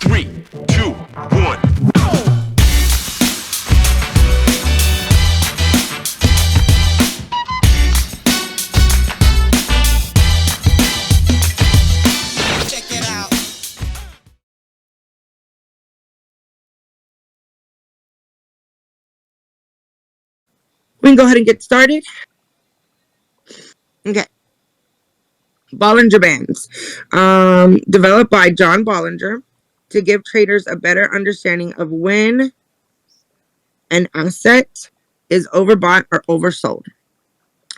3, 2, 1. Check it out. We can go ahead and get started. Okay. Bollinger Bands, developed by John Bollinger to give traders a better understanding of when an asset is overbought or oversold.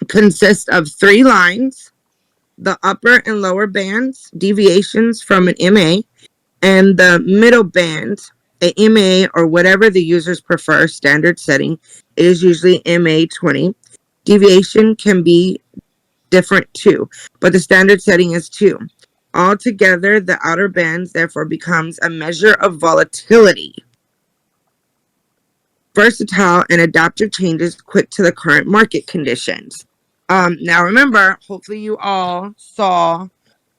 Consists of 3 lines, the upper and lower bands, deviations from an MA, and the middle band, a MA or whatever the users prefer, standard setting. It is usually MA 20. Deviation can be different too, but the standard setting is 2. Altogether, the outer bands therefore becomes a measure of volatility. Versatile and adaptive changes quick to the current market conditions. Now remember, hopefully you all saw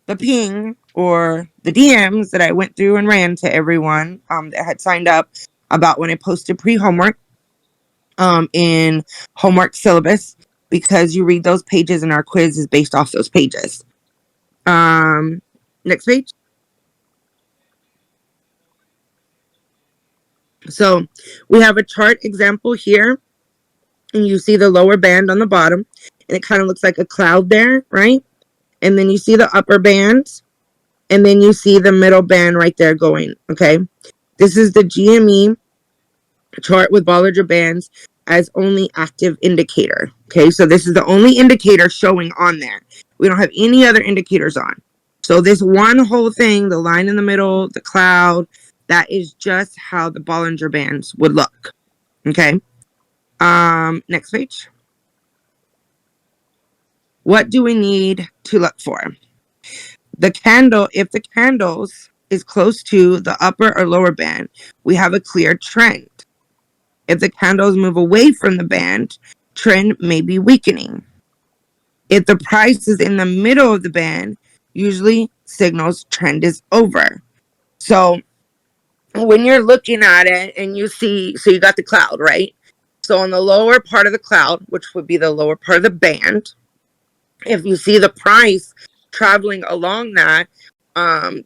the ping or the DMs that I went through and ran to everyone that had signed up about when I posted pre-homework in homework syllabus, because you read those pages and our quiz is based off those pages. Next page. So we have a chart example here, and you see the lower band on the bottom, and it kind of looks like a cloud there, right? And then you see the upper band, and then you see the middle band right there going, okay? This is the GME chart with Bollinger Bands as only active indicator, okay? So this is the only indicator showing on there. We don't have any other indicators on. So this one whole thing, the line in the middle, the cloud, that is just how the Bollinger Bands would look, okay? Next page. What do we need to look for? The candle, if the candles is close to the upper or lower band, we have a clear trend. If the candles move away from the band, trend may be weakening. If the price is in the middle of the band, usually signals trend is over. So when you're looking at it and you see, so you got the cloud, right? So on the lower part of the cloud, which would be the lower part of the band, if you see the price traveling along that,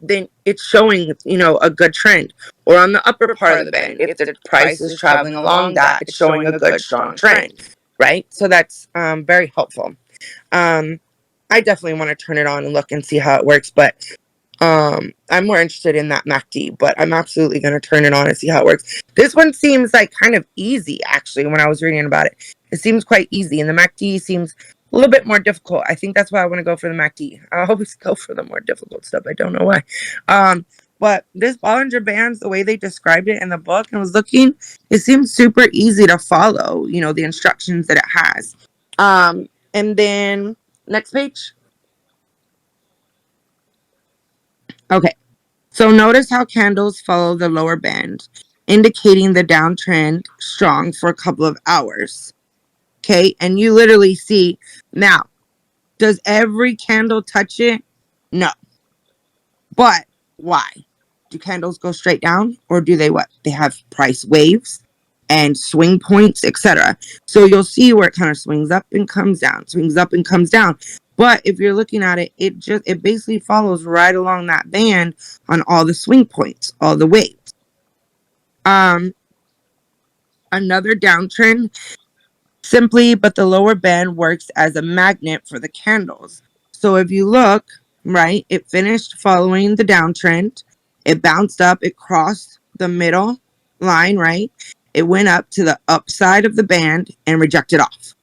then it's showing, a good trend. Or on the upper part of the band, if the price is traveling along that, it's showing a good, strong trend, right? So that's very helpful. I definitely want to turn it on and look and see how it works, but I'm more interested in that MACD, but I'm absolutely going to turn it on and see how it works. This one seems like kind of easy, actually, when I was reading about it. It seems quite easy, and the MACD seems a little bit more difficult. I think that's why I want to go for the MACD. I always go for the more difficult stuff. I don't know why. But this Bollinger Bands, the way they described it in the book, and was looking, it seems super easy to follow, the instructions that it has. And then next page. Okay. So notice how candles follow the lower band, indicating the downtrend strong for a couple of hours. Okay. And you literally see, now, does every candle touch it? No. But why? Do candles go straight down, or do they what? They have price waves and swing points, etc. So you'll see where it kind of swings up and comes down, swings up and comes down. But if you're looking at it, it basically follows right along that band on all the swing points, all the waves. Another downtrend, simply, but the lower band works as a magnet for the candles. So if you look, right, it finished following the downtrend. It bounced up, it crossed the middle line, right? It went up to the upside of the band and rejected off.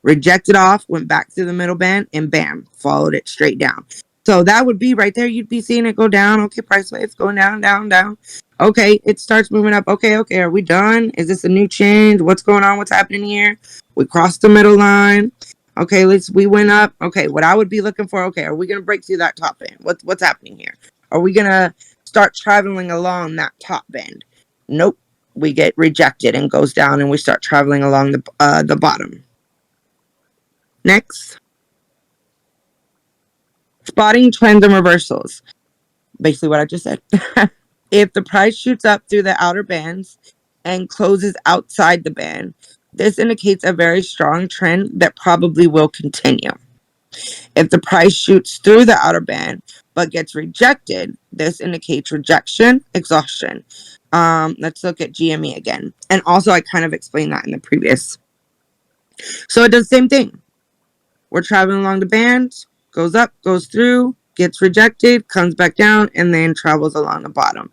Rejected off, went back to the middle band, and bam, followed it straight down. So that would be right there. You'd be seeing it go down. Okay, price waves going down, down, down. Okay, it starts moving up. Okay, are we done? Is this a new change? What's going on? What's happening here? We crossed the middle line. Okay, we went up. Okay, what I would be looking for, okay, are we going to break through that top band? What's happening here? Are we going to start traveling along that top band? Nope. We get rejected and goes down, and we start traveling along the bottom. Next. Spotting trends and reversals. Basically what I just said. If the price shoots up through the outer bands and closes outside the band, this indicates a very strong trend that probably will continue. If the price shoots through the outer band but gets rejected, this indicates rejection, exhaustion. Let's look at GME again. And also, I kind of explained that in the previous. So it does the same thing. We're traveling along the band, goes up, goes through, gets rejected, comes back down, and then travels along the bottom.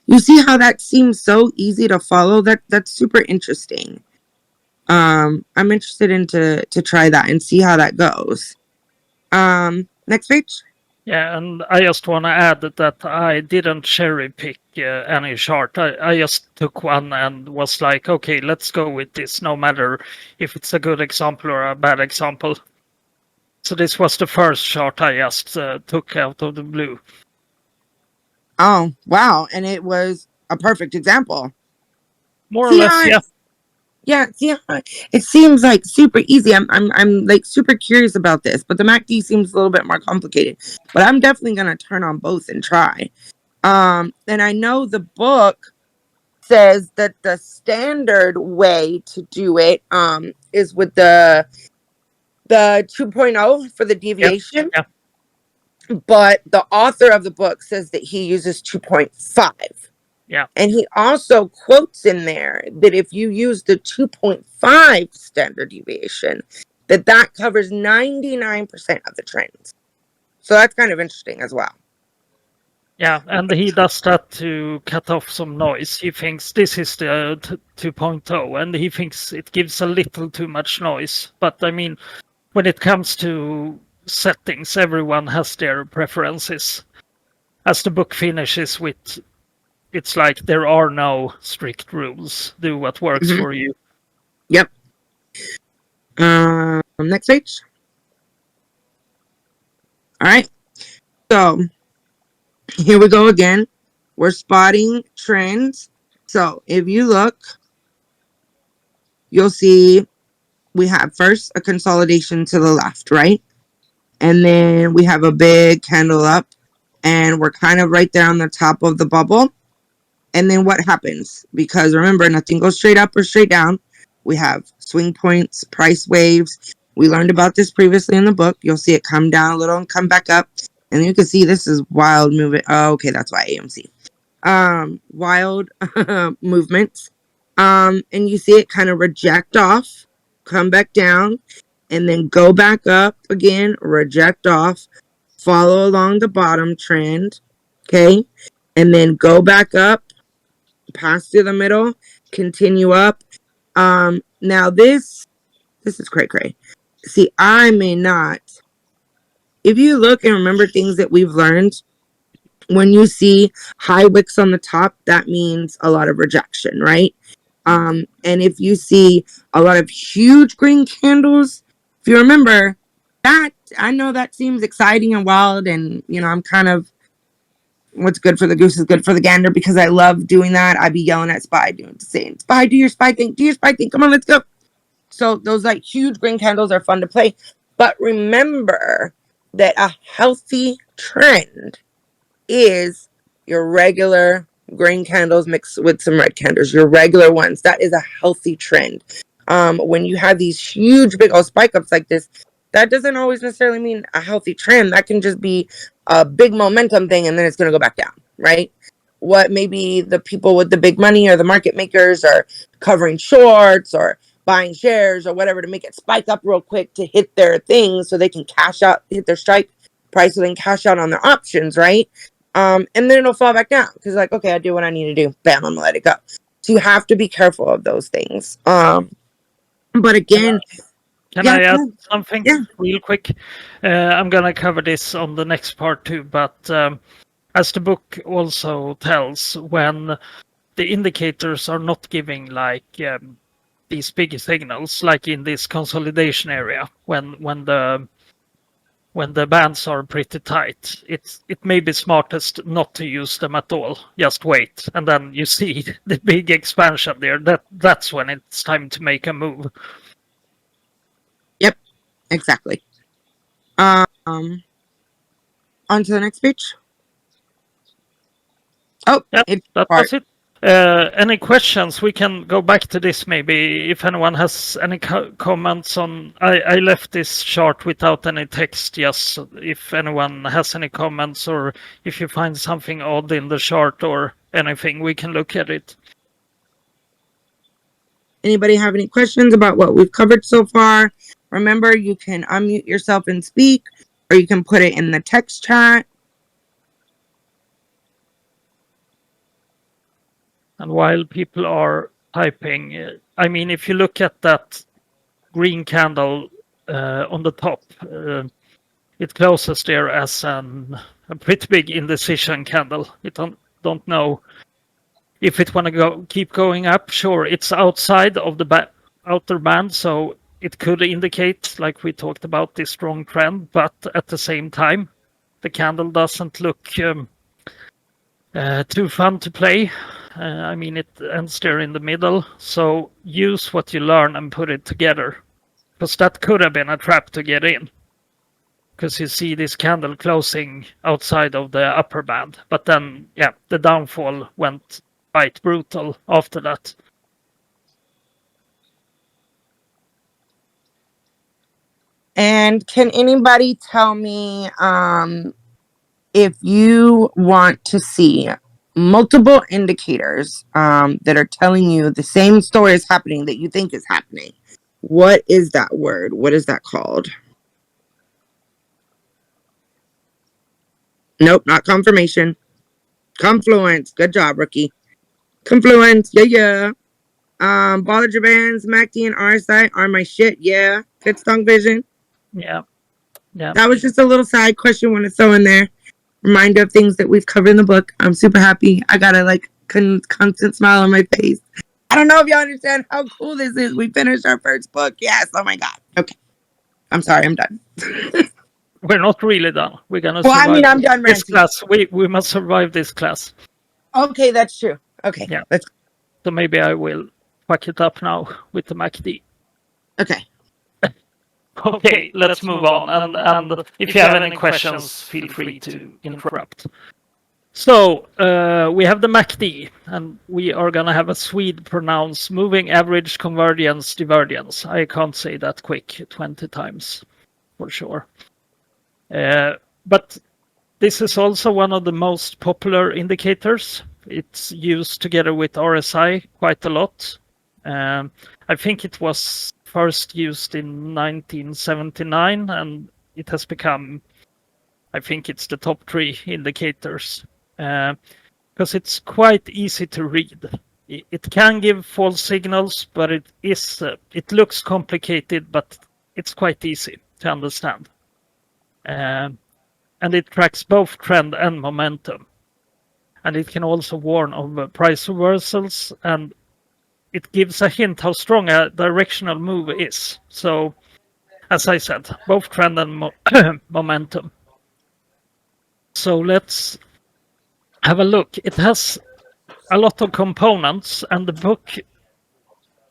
You see how that seems so easy to follow? That's super interesting. I'm interested in to try that and see how that goes. Next page. Yeah, and I just want to add that I didn't cherry pick any chart. I just took one and was like, okay, let's go with this, no matter if it's a good example or a bad example. So this was the first chart I just took out of the blue. Oh, wow. And it was a perfect example. More or less, yeah. Yeah, see how it seems like super easy. I'm like super curious about this, but the MACD seems a little bit more complicated. But I'm definitely gonna turn on both and try. And I know the book says that the standard way to do it is with the 2.0 for the deviation. Yeah. But the author of the book says that he uses 2.5. Yeah. And he also quotes in there that if you use the 2.5 standard deviation, that covers 99% of the trends. So that's kind of interesting as well. Yeah, and he does that to cut off some noise. He thinks this is the 2.0, and he thinks it gives a little too much noise. But I mean, when it comes to settings, everyone has their preferences. As the book finishes with, it's like there are no strict rules. Do what works for you. Yep. Next page. All right. So here we go again. We're spotting trends. So if you look, you'll see we have first a consolidation to the left, right? And then we have a big candle up, and we're kind of right there on the top of the bubble. And then what happens? Because remember, nothing goes straight up or straight down. We have swing points, price waves. We learned about this previously in the book. You'll see it come down a little and come back up. And you can see this is wild movement. Oh, okay, that's why AMC. Wild movements. And you see it kind of reject off, come back down, and then go back up again, reject off, follow along the bottom trend, okay? And then go back up, pass through the middle, continue up. Now this is cray. See, I may not. If you look and remember things that we've learned, when you see high wicks on the top, that means a lot of rejection, right? And if you see a lot of huge green candles, if you remember that, I know that seems exciting and wild, and I'm kind of what's good for the goose is good for the gander because I love doing that. I'd be yelling at Spy, saying, Spy, do your spy thing, come on, let's go. So those like huge green candles are fun to play. But remember that a healthy trend is your regular green candles mixed with some red candles, your regular ones. That is a healthy trend. When you have these huge big old spike ups like this, that doesn't always necessarily mean a healthy trend. That can just be a big momentum thing, and then it's going to go back down, right? What maybe the people with the big money or the market makers are covering shorts or buying shares or whatever to make it spike up real quick to hit their things so they can cash out, hit their strike price, so they can cash out on their options, right? And then it'll fall back down because like, okay, I do what I need to do. Bam, I'm gonna let it go. So you have to be careful of those things. But again, Can I add something Yeah. real quick? I'm gonna cover this on the next part too, but as the book also tells, when the indicators are not giving like these big signals, like in this consolidation area, when the bands are pretty tight, it may be smartest not to use them at all. Just wait, and then you see the big expansion there. That's when it's time to make a move. Yep, exactly. On to the next page. Oh, Yeah, it's that part. was it. Any questions? We can go back to this maybe if anyone has any comments on. I left this chart without any text, just if anyone has any comments or if you find something odd in the chart or anything, we can look at it. Anybody have any questions about what we've covered so far? Remember, you can unmute yourself and speak, or you can put it in the text chat. And while people are typing, I mean, if you look at that green candle on the top, it closes there as a pretty big indecision candle. You don't know if it want to keep going up. Sure, it's outside of the outer band, so it could indicate, like we talked about, this strong trend. But at the same time, the candle doesn't look too fun to play. I mean, it ends there in the middle. So use what you learn and put it together, because that could have been a trap to get in. Because you see this candle closing outside of the upper band, but then yeah, the downfall went quite brutal after that. And can anybody tell me if you want to see multiple indicators that are telling you the same story is happening that you think is happening? What is that word? What is that called? Nope, not confirmation. Confluence. Good job, rookie. Confluence. Yeah. Bollinger Bands, MACD and RSI are my shit. Yeah. Good strong vision. Yeah. That was just a little side question want to throw in there. Reminder of things that we've covered in the book. I'm super happy. I got a constant smile on my face. I don't know if y'all understand how cool this is. We finished our first book. Yes. Oh my God. Okay. I'm sorry. I'm done. We're not really done. We're gonna Well, survive I'm done this ranting. class. We must survive this class. Okay, that's true. Okay. Yeah. Let's. So maybe I will fuck it up now with the MACD. Okay. Okay, let's move on. And if you have any questions, feel free to interrupt. So we have the MACD, and we are gonna have a Swede pronounce moving average convergence divergence. I can't say that quick 20 times for sure. But this is also one of the most popular indicators. It's used together with RSI quite a lot. I think it was first used in 1979, and it has become, I think it's the top 3 indicators, because it's quite easy to read. It can give false signals, but it looks complicated, but it's quite easy to understand. And it tracks both trend and momentum. And it can also warn of price reversals, and it gives a hint how strong a directional move is. So, as I said, both trend and momentum. So let's have a look. It has a lot of components, and the book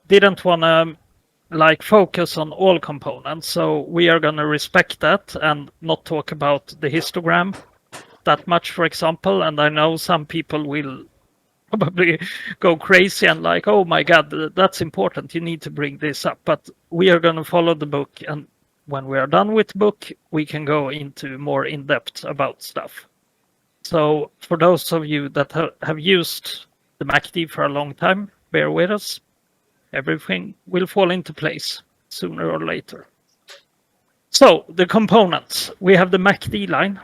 didn't want to focus on all components. So we are going to respect that and not talk about the histogram that much, for example. And I know some people will probably go crazy and like, oh my God, that's important. You need to bring this up. But we are going to follow the book. And when we are done with the book, we can go into more in depth about stuff. So for those of you that have used the MACD for a long time, bear with us. Everything will fall into place sooner or later. So the components, we have the MACD line,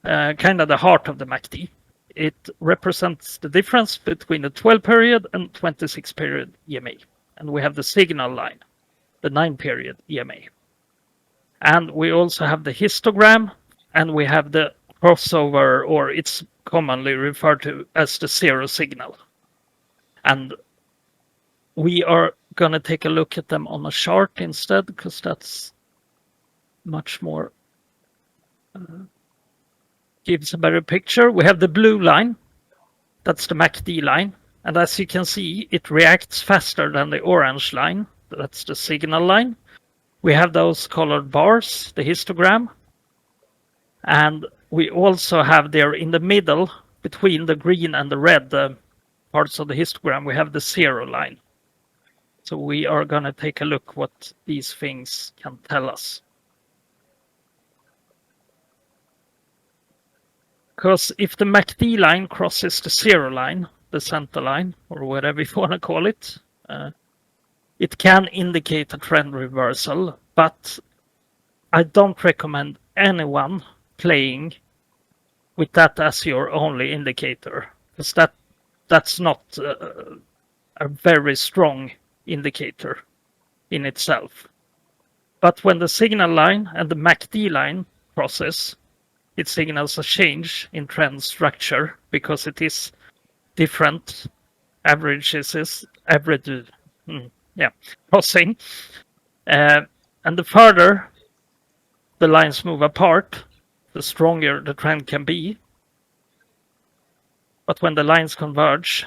kind of the heart of the MACD. It represents the difference between the 12 period and 26 period EMA. And we have the signal line, the 9 period EMA. And we also have the histogram, and we have the crossover, or it's commonly referred to as the zero signal. And we are going to take a look at them on a chart instead, because that's much more gives a better picture. We have the blue line. That's the MACD line. And as you can see, it reacts faster than the orange line. That's the signal line. We have those colored bars, the histogram. And we also have there in the middle between the green and the red parts of the histogram, we have the 0 line. So we are going to take a look what these things can tell us. Because if the MACD line crosses the 0 line, the center line, or whatever you want to call it, it can indicate a trend reversal, but I don't recommend anyone playing with that as your only indicator, because that's not a very strong indicator in itself. But when the signal line and the MACD line crosses, it signals a change in trend structure because it is different averages, crossing. And the further the lines move apart, the stronger the trend can be. But when the lines converge,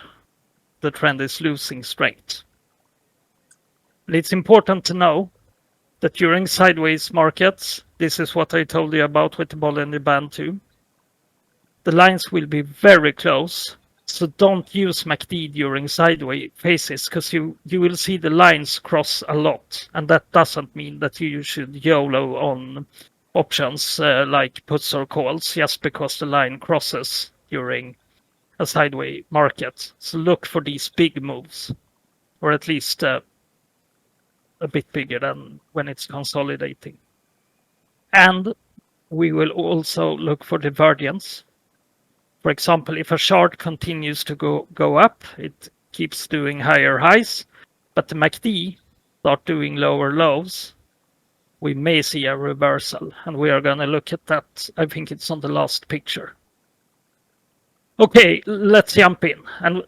the trend is losing strength. And it's important to know that during sideways markets, this is what I told you about with the Bollinger Band too, the lines will be very close. So don't use MACD during sideways phases, because you will see the lines cross a lot. And that doesn't mean that you should YOLO on options like puts or calls just because the line crosses during a sideways market. So look for these big moves, or at least a bit bigger than when it's consolidating. And we will also look for divergence. For example, if a chart continues to go up, it keeps doing higher highs, but the MACD start doing lower lows, we may see a reversal, and we are going to look at that. I think it's on the last picture. Okay, let's jump in. And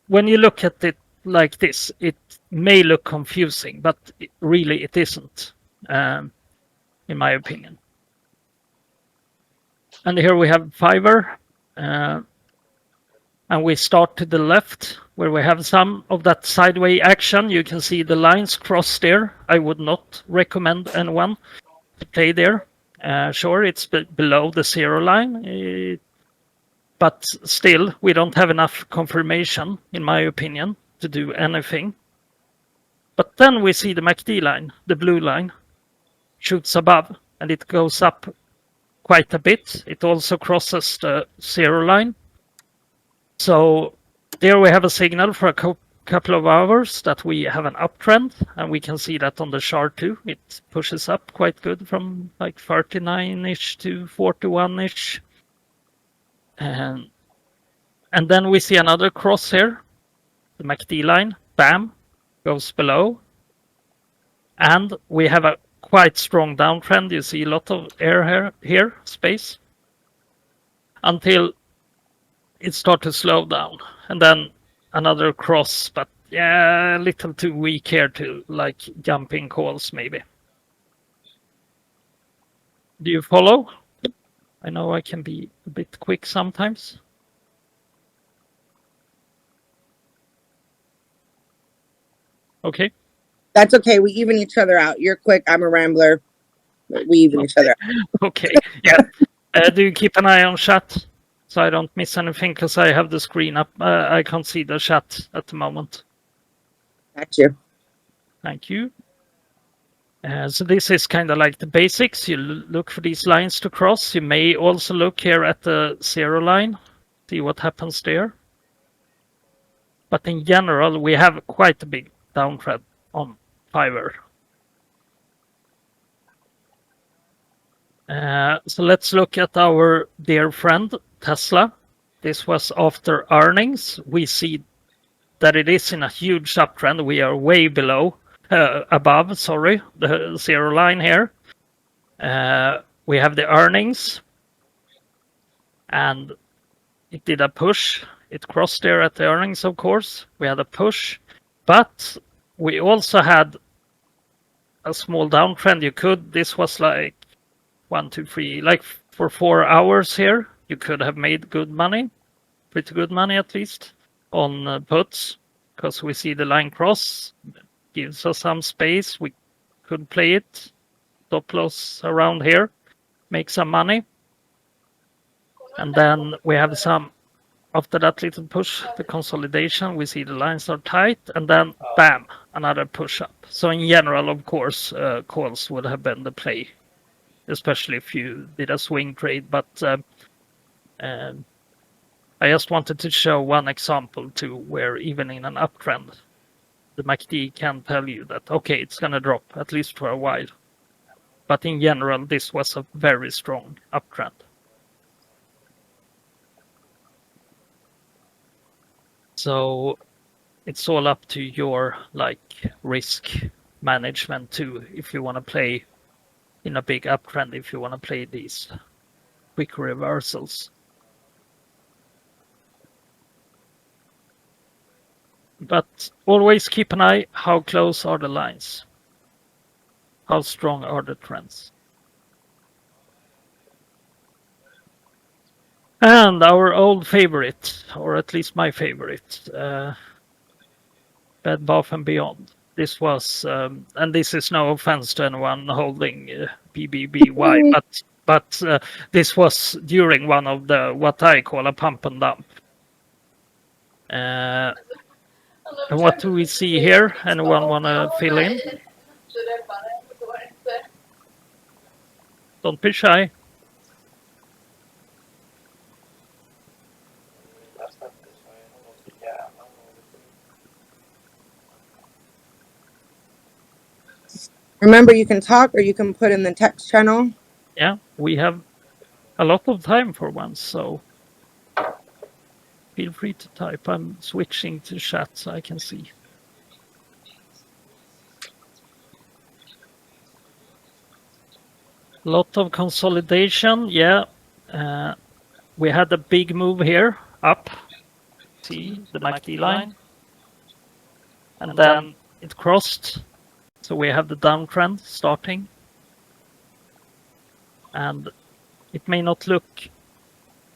when you look at it like this, it may look confusing, but really it isn't, in my opinion. And here we have Fiverr. And we start to the left where we have some of that sideways action. You can see the lines cross there. I would not recommend anyone to play there. Sure, it's below the 0 line, but still, we don't have enough confirmation, in my opinion, to do anything. But then we see the MACD line, the blue line, shoots above, and it goes up quite a bit. It also crosses the 0 line. So there we have a signal for a couple of hours that we have an uptrend, and we can see that on the chart too. It pushes up quite good from like 39-ish to 41-ish. And then we see another cross here, the MACD line, bam, goes below. And we have a quite strong downtrend. You see a lot of air here, space, until it started to slow down, and then another cross, but yeah, a little too weak here to like jumping calls maybe. Do you follow? I know I can be a bit quick sometimes. Okay. That's okay. We even each other out. You're quick. I'm a rambler. We even each other out. Okay. Yeah. Do you keep an eye on chat so I don't miss anything? Because I have the screen up. I can't see the chat at the moment. Got you. Thank you. So this is kind of like the basics. You look for these lines to cross. You may also look here at the 0 line, see what happens there. But in general, we have quite a big downtrend on Fiverr. So let's look at our dear friend Tesla. This was after earnings. We see that it is in a huge uptrend. We are way above, the 0 line here. We have the earnings, and it did a push. It crossed there at the earnings, of course. We had a push, but we also had a small downtrend. This was like 1, 2, 3, like for 4 hours here. You could have made good money, pretty good money at least, on puts, because we see the line cross, gives us some space. We could play it, stop loss around here, make some money. And then we have some After that little push, the consolidation, we see the lines are tight, and then bam, another push up. So in general, of course, calls would have been the play, especially if you did a swing trade. But um, I just wanted to show one example to where even in an uptrend, the MACD can tell you that, okay, it's going to drop at least for a while. But in general, this was a very strong uptrend. So it's all up to your risk management too, if you want to play in a big uptrend, if you want to play these quick reversals. But always keep an eye, how close are the lines? How strong are the trends? And our old favorite, or at least my favorite, Bed Bath and Beyond. This was, and this is no offense to anyone holding BBBY, but this was during one of the what I call a pump and dump. And what do we see here? Anyone want to fill in? Don't be shy. Remember, you can talk or you can put in the text channel. Yeah, we have a lot of time for once, so feel free to type. I'm switching to chat so I can see. Lot of consolidation, yeah. We had a big move here, up. See the MACD line. And then it crossed. So we have the downtrend starting. And it may not look,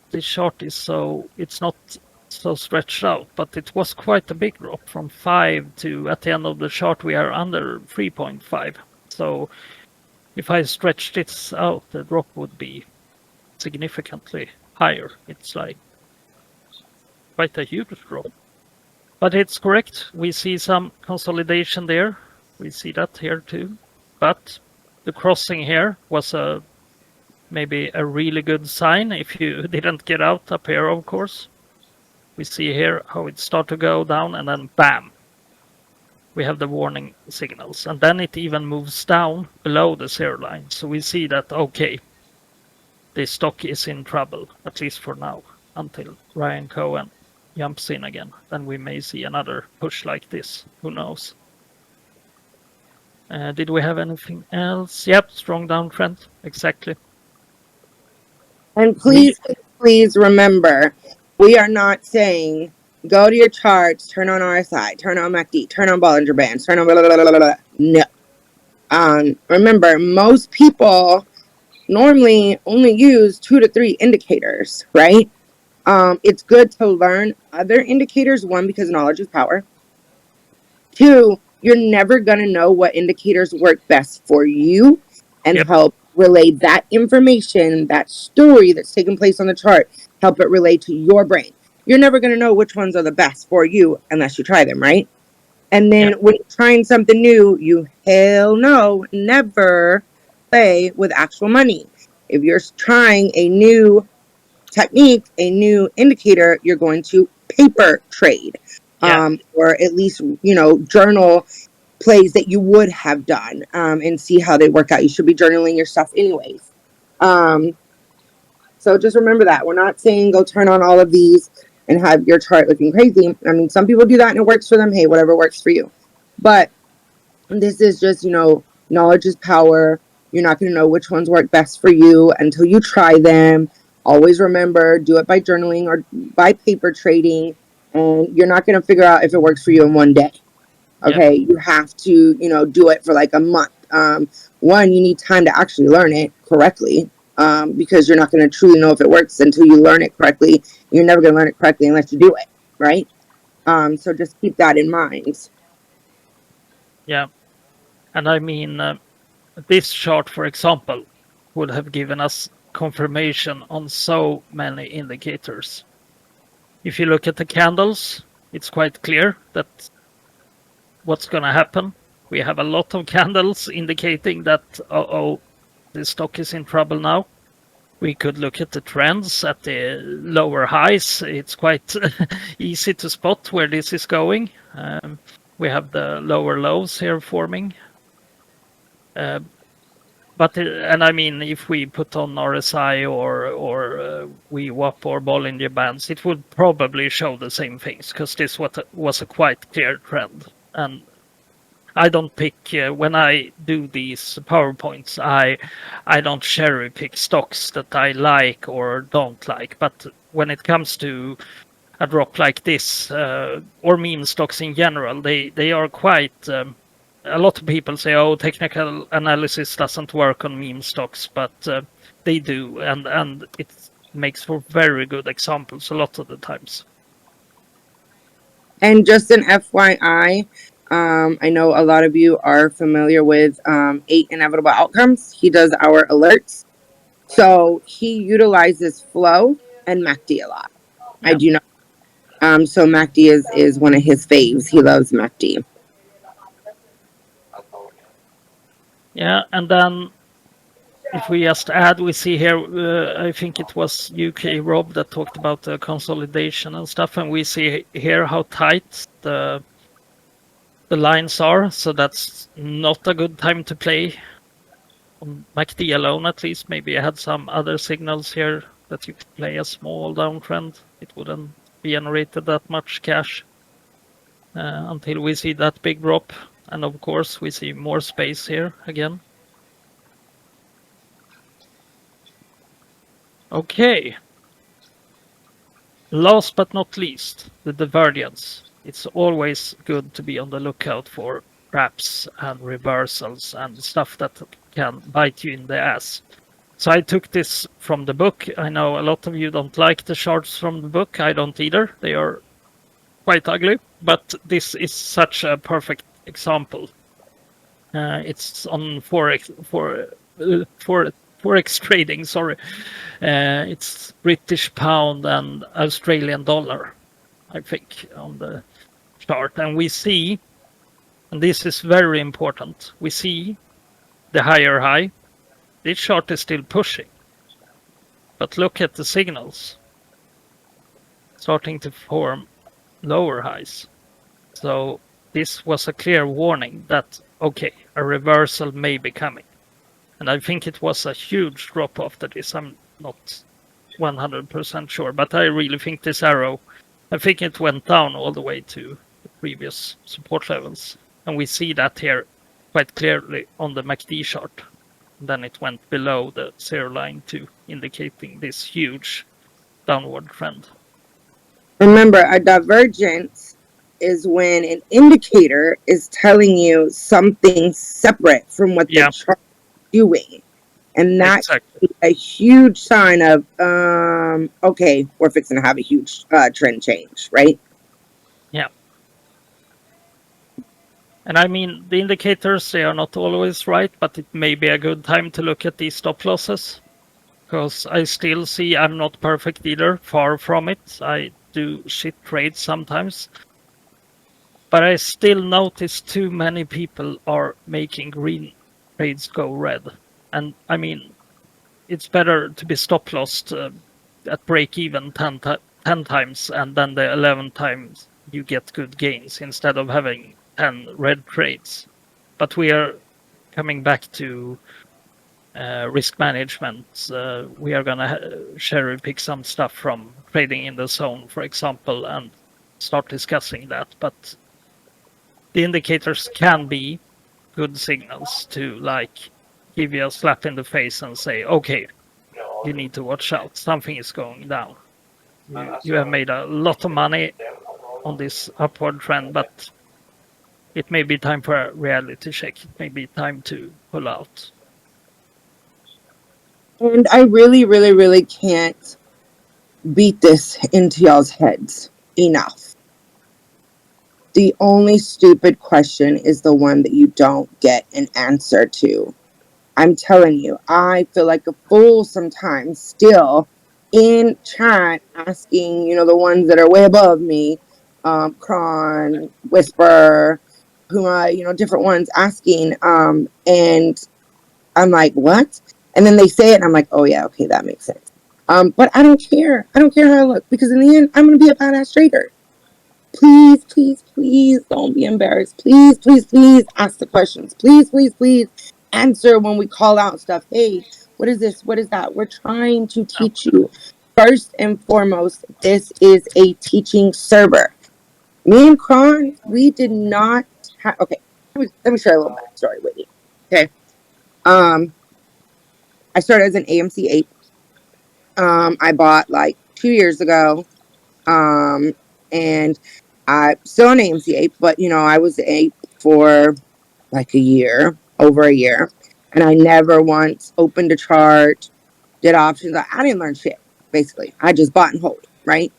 this chart is so, it's not so stretched out, but it was quite a big drop from 5 to, at the end of the chart, we are under 3.5. So if I stretch this out, the drop would be significantly higher. It's like quite a huge drop. But it's correct. We see some consolidation there. We see that here too. But the crossing here was maybe a really good sign if you didn't get out up here, of course. We see here how it started to go down and then bam. We have the warning signals. And then it even moves down below the zero line. So we see that, okay, the stock is in trouble, at least for now, until Ryan Cohen jumps in again. Then we may see another push like this. Who knows? Did we have anything else? Yep, strong downtrend. Exactly. And please remember, we are not saying go to your charts, turn on RSI, turn on MACD, turn on Bollinger Bands, turn on blah, blah, blah, blah, blah. No. Remember, most people normally only use 2 to 3 indicators, right? It's good to learn other indicators. 1, because knowledge is power. 2, you're never going to know what indicators work best for you and help relay that information, that story that's taking place on the chart, help it relate to your brain. You're never going to know which ones are the best for you unless you try them, right? And then when you're trying something new, you hell no, never play with actual money. If you're trying a new technique, a new indicator, you're going to paper trade, or at least, journal plays that you would have done, and see how they work out. You should be journaling your stuff anyways. So just remember that. We're not saying go turn on all of these and have your chart looking crazy. I mean, some people do that and it works for them. Hey, whatever works for you. But this is just, knowledge is power. You're not going to know which ones work best for you until you try them. Always remember, do it by journaling or by paper trading. And you're not going to figure out if it works for you in one day. Okay, you have to, do it for like a month. 1, you need time to actually learn it correctly, because you're not going to truly know if it works until you learn it correctly. You're never going to learn it correctly unless you do it, right? So just keep that in mind. Yeah, and I mean, this chart, for example, would have given us confirmation on so many indicators. If you look at the candles, it's quite clear that what's going to happen. We have a lot of candles indicating that, the stock is in trouble now. We could look at the trends at the lower highs. It's quite easy to spot where this is going. We have the lower lows here forming. And I mean, if we put on RSI or we WAP or Bollinger Bands, it would probably show the same things because this was a quite clear trend. And I don't pick when I do these PowerPoints. I don't cherry pick stocks that I like or don't like. But when it comes to a drop like this, or meme stocks in general, they are quite. A lot of people say, "Oh, technical analysis doesn't work on meme stocks," but they do, and it makes for very good examples a lot of the times. And just an FYI, I know a lot of you are familiar with 8 Inevitable Outcomes. He does our alerts. So he utilizes flow and MACD a lot. Yeah. I do not. So MACD is one of his faves. He loves MACD. Yeah, and then if we just add, we see here, I think it was UK Rob that talked about the consolidation and stuff, and we see here how tight the lines are, so that's not a good time to play on MACD alone, at least. Maybe I had some other signals here that you could play a small downtrend. It wouldn't be generated that much cash until we see that big drop. And of course, we see more space here again. Okay. Last but not least, the divergence. It's always good to be on the lookout for traps and reversals and stuff that can bite you in the ass. So I took this from the book. I know a lot of you don't like the charts from the book. I don't either. They are quite ugly, but this is such a perfect example. It's on Forex trading, sorry. It's British pound and Australian dollar, I think, on the chart. And we see, and this is very important, we see the higher high. This chart is still pushing. But look at the signals starting to form lower highs. So this was a clear warning that, okay, a reversal may be coming. And I think it was a huge drop after this. I'm not 100% sure, but I really think this arrow, I think it went down all the way to the previous support levels. And we see that here quite clearly on the MACD chart. And then it went below the 0 line too, indicating this huge downward trend. Remember, a divergence is when an indicator is telling you something separate from what the chart is doing. And that's a huge sign of, okay, we're fixing to have a huge trend change, right? Yeah. And I mean, the indicators, they are not always right, but it may be a good time to look at these stop losses. Because I still see I'm not perfect either, far from it. I do shit trades sometimes. But I still notice too many people are making green trades go red. And I mean, it's better to be stop lossed at break even 10 times, and then the 11th times you get good gains instead of having 10 red trades. But we are coming back to risk management. We are going to cherry pick some stuff from trading in the zone, for example, and start discussing that. But the indicators can be good signals to like give you a slap in the face and say, okay, you need to watch out. Something is going down. You have made a lot of money on this upward trend, but it may be time for a reality check. It may be time to pull out. And I really, really, really can't beat this into y'all's heads enough. The only stupid question is the one that you don't get an answer to. I'm telling you, I feel like a fool sometimes still in chat asking, the ones that are way above me, Kron, Whisper, Puma, different ones asking, and I'm like, what? And then they say it, and I'm like, oh yeah, okay, that makes sense. But I don't care. I don't care how I look, because in the end, I'm gonna be a badass trader. Please, please, please don't be embarrassed. Please, please, please ask the questions. Please, please, please answer when we call out stuff. Hey, what is this? What is that? We're trying to teach you. First and foremost, this is a teaching server. Me and Kron, we did not have. Okay, let me share a little backstory with you. Okay, I started as an AMC ape. I bought like 2 years ago. And I still an AMC ape, but I was the ape for like a year, over a year, and I never once opened a chart, did options. I didn't learn shit. Basically, I just bought and hold, right?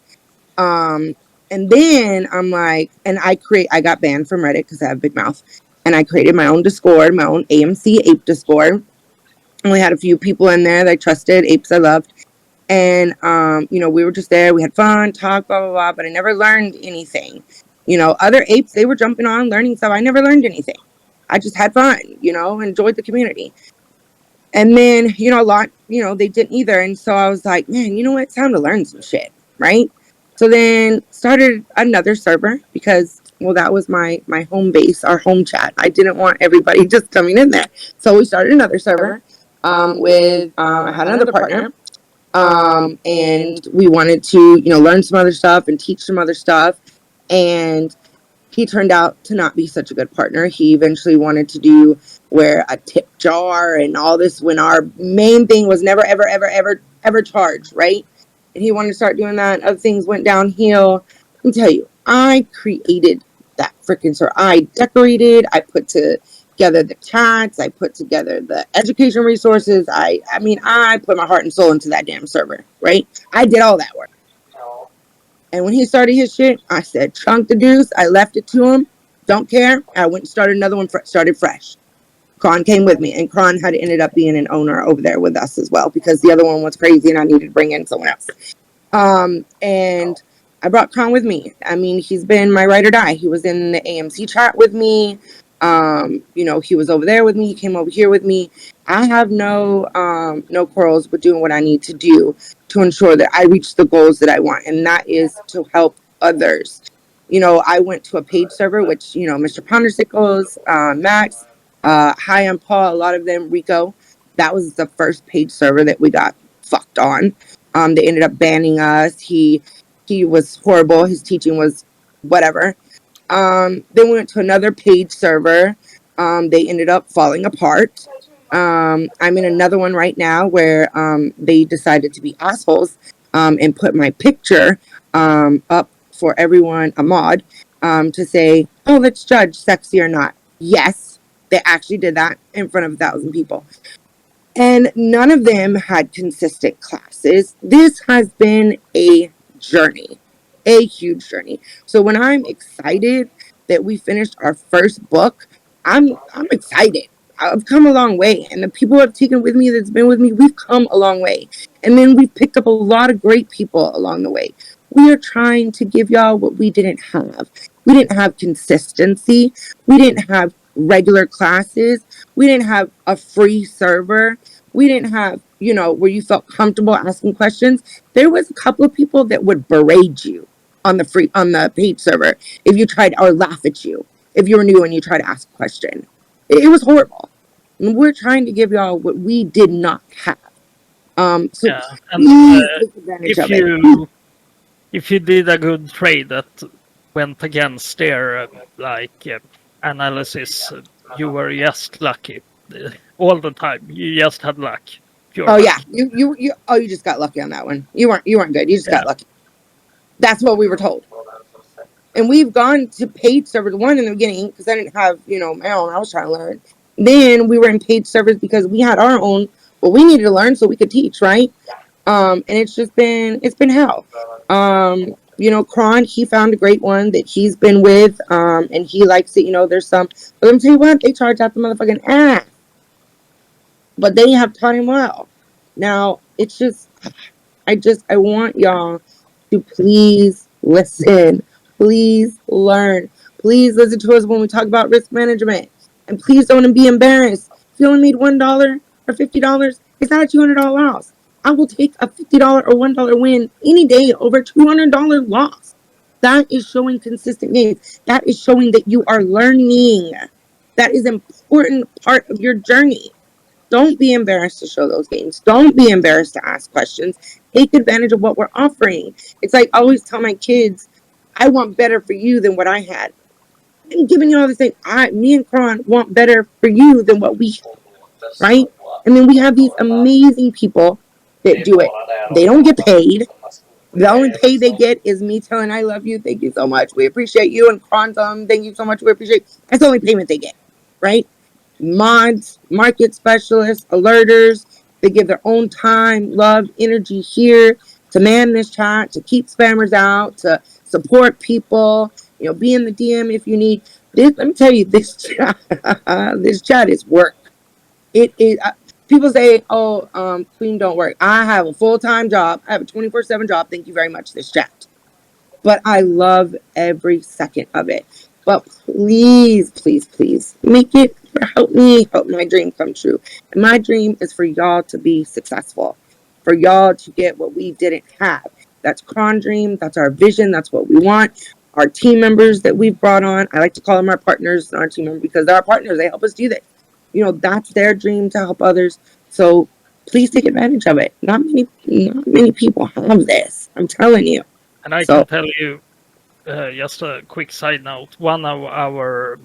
Um, and then I'm like, and I got banned from Reddit because I have a big mouth, and I created my own Discord, my own AMC ape Discord. Only had a few people in there that I trusted, apes I loved. And, we were just there. We had fun, talk, blah, blah, blah. But I never learned anything. Other apes, they were jumping on, learning stuff. I never learned anything. I just had fun, enjoyed the community. And then, a lot, they didn't either. And so I was like, man, you know what? It's time to learn some shit, right? So then started another server because, well, that was my home base, our home chat. I didn't want everybody just coming in there. So we started another server with, I had another partner. And we wanted to, learn some other stuff and teach some other stuff. And he turned out to not be such a good partner. He eventually wanted to do wear a tip jar and all this when our main thing was never, ever, ever, ever, ever charge, right? And he wanted to start doing that. Other things went downhill. Let me tell you, I created that freaking server. I decorated, I put together the chats, I put together the education resources. I mean, I put my heart and soul into that damn server, right? I did all that work. And when he started his shit, I said, chunk the deuce. I left it to him. Don't care. I went and started another one, started fresh. Kron came with me, and Kron had ended up being an owner over there with us as well because the other one was crazy and I needed to bring in someone else. And I brought Kron with me. I mean, he's been my ride or die. He was in the AMC chat with me. He was over there with me. He came over here with me. I have no quarrels with doing what I need to do to ensure that I reach the goals that I want, and that is to help others. I went to a paid server, which, Mr. Pondersickles, Max, Hi, I'm Paul, a lot of them, Rico. That was the first paid server that we got fucked on. They ended up banning us. He was horrible. His teaching was whatever. Then we went to another paid server. They ended up falling apart. I'm in another one right now where they decided to be assholes and put my picture up for everyone, a mod, to say, oh, let's judge sexy or not. Yes, they actually did that in front of 1,000 people. And none of them had consistent classes. This has been a journey, a huge journey. So when I'm excited that we finished our first book, I'm excited. I've come a long way, and the people I've taken with me that's been with me, we've come a long way. And then we've picked up a lot of great people along the way. We are trying to give y'all what we didn't have. We didn't have consistency. We didn't have regular classes. We didn't have a free server. We didn't have, where you felt comfortable asking questions. There was a couple of people that would berate you on the paid server if you tried, or laugh at you if you were new and you tried to ask a question. It was horrible. And we're trying to give y'all what we did not have. So Yeah, and please take advantage if of it. you did a good trade that went against their analysis, you were just lucky all the time. You just had luck, pure Oh luck. yeah, you just got lucky on that one. You weren't good. You just Yeah. got lucky. That's what we were told. And we've gone to paid servers, one in the beginning because I didn't have, my own. I was trying to learn. Then we were in paid servers because we had our own, what we needed to learn so we could teach, right? And it's been hell. Kron, he found a great one that he's been with, and he likes it. There's some, but let me tell you what, they charge out the motherfucking ass. But they have taught him well. Now, it's just, I want y'all to please listen, please learn, please listen to us when we talk about risk management, and please don't be embarrassed. If you only made $1 or $50, it's not a $200 loss. I will take a $50 or $1 win any day over $200 loss. That is showing consistent gains. That is showing that you are learning. That is an important part of your journey. Don't be embarrassed to show those gains. Don't be embarrassed to ask questions. Take advantage of what we're offering. It's like I always tell my kids, I want better for you than what I had. I'm giving you all the same. Me and Kron want better for you than what we had, right? And then we have these amazing people that do it. They don't get paid. The only pay they get is me telling I love you, thank you so much, we appreciate you, and Quantum, thank you so much, we appreciate you. That's the only payment they get, right? Mods, market specialists, alerters, they give their own time, love, energy here to man this chat, to keep spammers out, to support people, be in the DM if you need. Let me tell you, this chat, this chat is work. It is. People say, "Oh, Queen don't work." I have a full-time job. I have a 24/7 job. Thank you very much. This chat, but I love every second of it. But please, please, please help me help my dream come true. And my dream is for y'all to be successful, for y'all to get what we didn't have. That's Cron Dream. That's our vision. That's what we want. Our team members that we've brought on, I like to call them our partners, our team members, because they're our partners. They help us do this. That's their dream to help others. So please take advantage of it. Not many people have this. I'm telling you. And I can tell you, just a quick side note, one of our,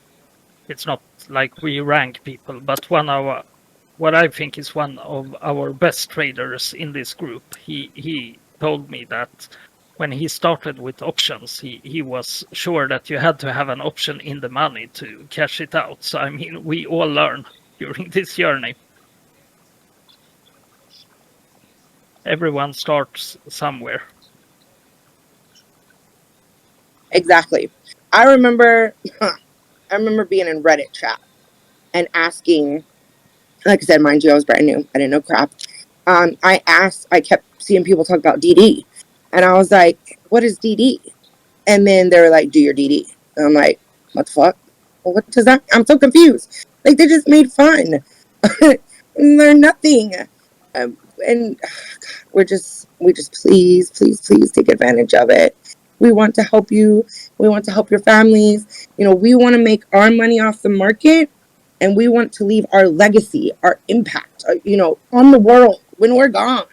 it's not like we rank people, but what I think is one of our best traders in this group, he told me that when he started with options, he was sure that you had to have an option in the money to cash it out. So, I mean, we all learn during this journey. Everyone starts somewhere. Exactly. I remember being in Reddit chat and asking, like I said, mind you, I was brand new. I didn't know crap. I kept seeing people talk about DD. And I was like, what is DD? And then they were like, do your DD. And I'm like, what the fuck? Well, what does that? I'm so confused. Like, they just made fun. They're nothing. And we just please, please, please take advantage of it. We want to help you. We want to help your families. We want to make our money off the market, and we want to leave our legacy, our impact, on the world when we're gone,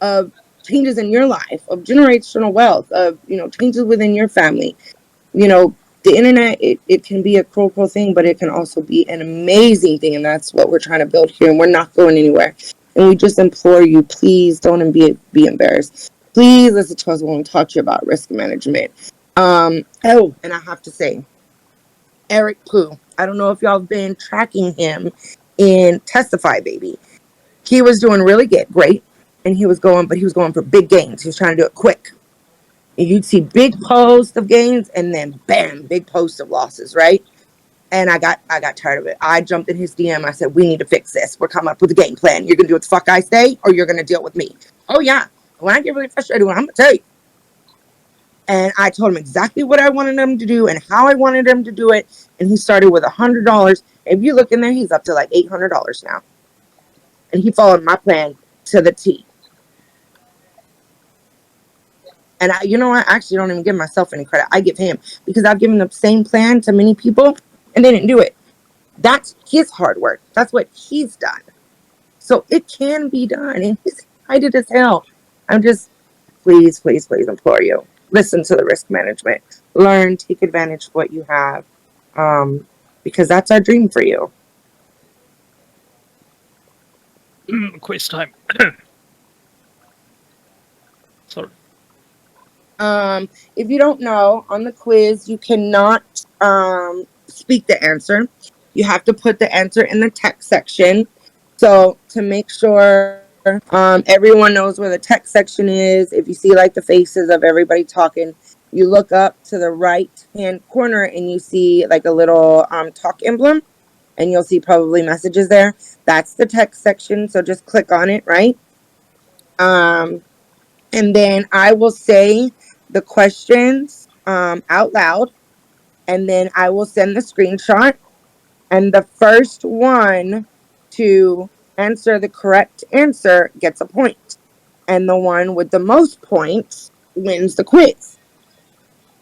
of changes in your life, of generational wealth, of, changes within your family. The internet, it can be a cruel thing, but it can also be an amazing thing. And that's what we're trying to build here. And we're not going anywhere. And we just implore you, please don't be embarrassed. Please listen to us when we talk to you about risk management. And I have to say, Eric Pooh, I don't know if y'all have been tracking him in Testify Baby. He was doing really great. And he was going for big gains. He was trying to do it quick. And you'd see big posts of gains and then bam, big posts of losses, right? And I got tired of it. I jumped in his DM. I said, we need to fix this. We're coming up with a game plan. You're going to do what the fuck I say, or you're going to deal with me. Oh, yeah. When I get really frustrated, I'm going to tell you. And I told him exactly what I wanted him to do and how I wanted him to do it. And he started with $100. If you look in there, he's up to like $800 now. And he followed my plan to the T. And I actually don't even give myself any credit. I give him, because I've given the same plan to many people and they didn't do it. That's his hard work. That's what he's done. So it can be done. And he's excited as hell. I'm just, please, please, please implore you. Listen to the risk management. Learn, take advantage of what you have. Because that's our dream for you. Quiz time. Sorry. If you don't know, on the quiz, you cannot speak the answer. You have to put the answer in the text section. So to make sure everyone knows where the text section is, if you see like the faces of everybody talking, you look up to the right hand corner and you see like a little talk emblem, and you'll see probably messages there. That's the text section. So just click on it, right? and then I will say the questions out loud, and then I will send the screenshot, and the first one to answer the correct answer gets a point, and the one with the most points wins the quiz.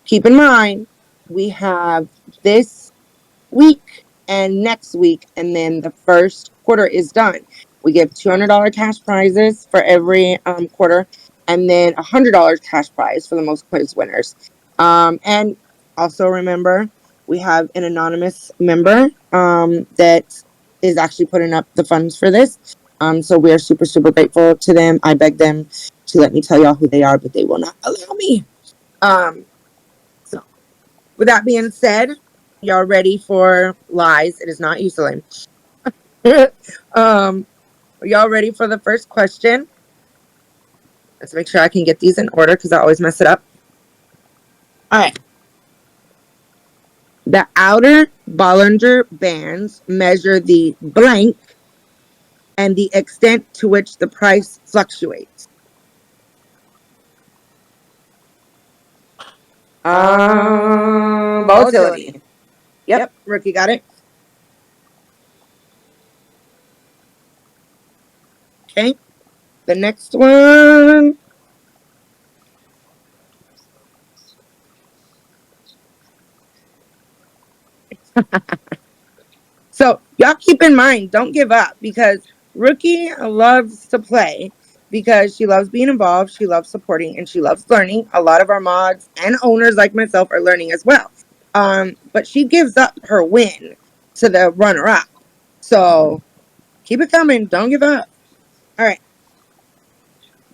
Keep in mind, we have this week and next week, and then the first quarter is done. We give $200 cash prizes for every quarter, and then $100 cash prize for the most quiz winners. And also remember, we have an anonymous member that is actually putting up the funds for this. So we are super, super grateful to them. I beg them to let me tell y'all who they are, but they will not allow me. So with that being said, y'all ready for lies? It is not you, Salim. Are y'all ready for the first question? Let's make sure I can get these in order because I always mess it up. All right. The outer Bollinger bands measure the blank and the extent to which the price fluctuates. Volatility. Yep, Rookie got it. Okay. The next one. So y'all keep in mind, don't give up, because Rookie loves to play because she loves being involved, she loves supporting, and she loves learning. A lot of our mods and owners like myself are learning as well. But she gives up her win to the runner-up. So keep it coming. Don't give up. All right.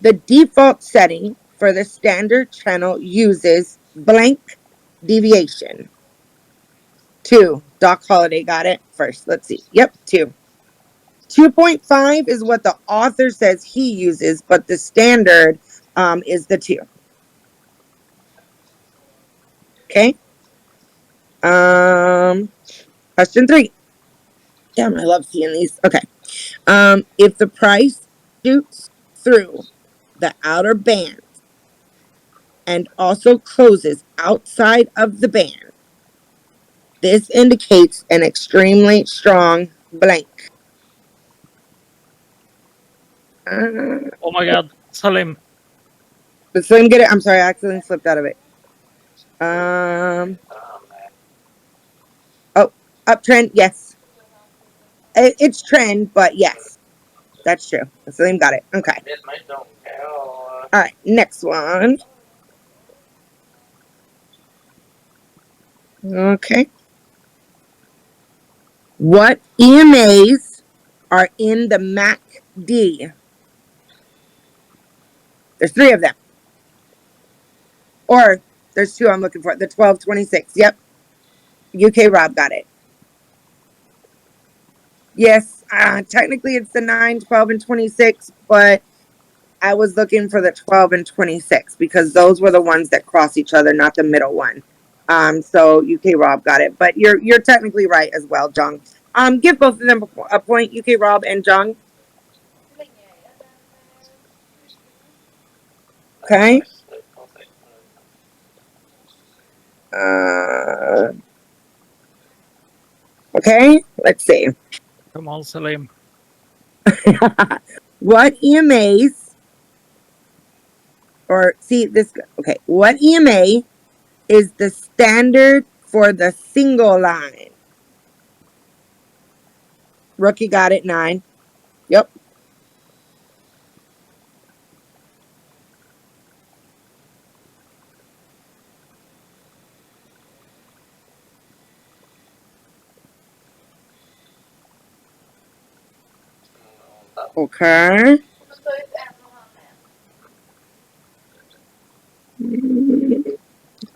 The default setting for the standard channel uses blank deviation. 2. Doc Holiday got it first. Let's see. Yep, 2. 2.5 is what the author says he uses, but the standard is the 2. Okay. Question 3. Damn, I love seeing these. Okay. If the price shoots through the outer band and also closes outside of the band, this indicates an extremely strong blank. Oh my God, Salim. Did Slim get it? I'm sorry, I accidentally slipped out of it. Oh, uptrend, yes. It's trend, but yes, that's true. Slim got it. Okay. All right, next one. Okay. What EMAs are in the MACD? There's 3 of them. Or there's 2 I'm looking for. The 1226. Yep. UK Rob got it. Yes, technically it's the 9, 12, and 26, but I was looking for the 12 and 26 because those were the ones that cross each other, not the middle one. So UK Rob got it, but you're technically right as well, Jung. Give both of them a point, UK Rob and Jung. Okay. Okay. Let's see. Come on, Salim. What EMAs or see this? Okay. What EMA is the standard for the single line? Rookie got it 9. Yep. Okay.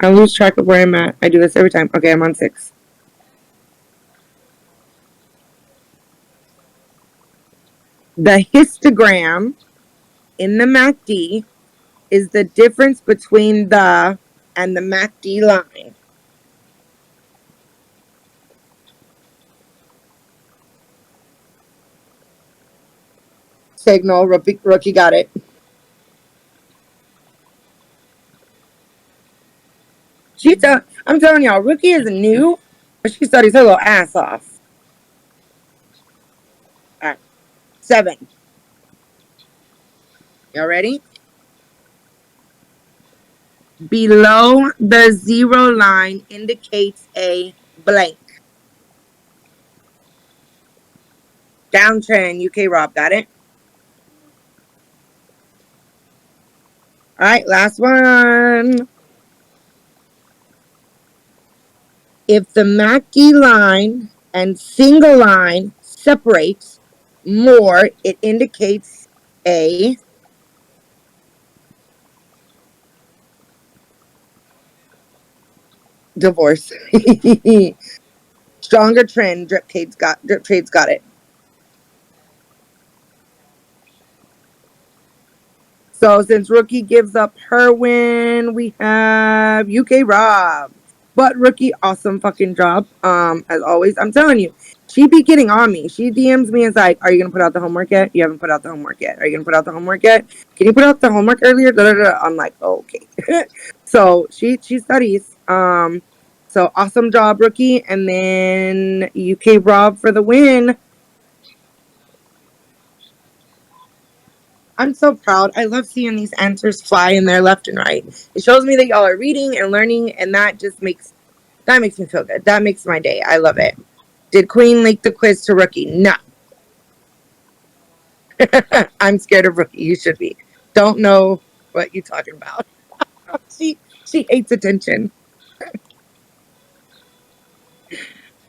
I lose track of where I'm at. I do this every time. Okay, I'm on 6. The histogram in the MACD is the difference between the and the MACD line. Signal, rookie got it. I'm telling y'all, Rookie is new, but she studies her little ass off. All right, 7. Y'all ready? Below the 0 line indicates a blank. Downtrend, UK Rob, got it? All right, last one. If the MACD line and single line separates more, it indicates a divorce. Stronger trend. Drip trades got it. So since Rookie gives up her win, we have UK Rob. But Rookie, awesome fucking job. As always, I'm telling you, she be getting on me. She DMs me and is like, "Are you gonna put out the homework yet? You haven't put out the homework yet. Are you gonna put out the homework yet? Can you put out the homework earlier?" Da, da, da. I'm like, oh, okay. So she studies. So awesome job, Rookie, and then UK Rob for the win. I'm so proud. I love seeing these answers fly in there left and right. It shows me that y'all are reading and learning, and that makes me feel good. That makes my day. I love it. Did Queen leak the quiz to Rookie? No. I'm scared of Rookie. You should be. Don't know what you're talking about. she hates attention.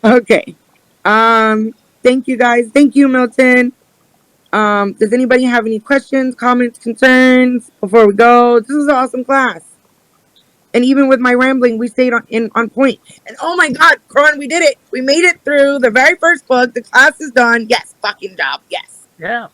Okay. Thank you guys. Thank you, Milton. Does anybody have any questions, comments, concerns before we go? This is an awesome class. And even with my rambling, we stayed on point. And oh my God, Kron, we did it. We made it through the very first book. The class is done. Yes, fucking job. Yes. Yeah.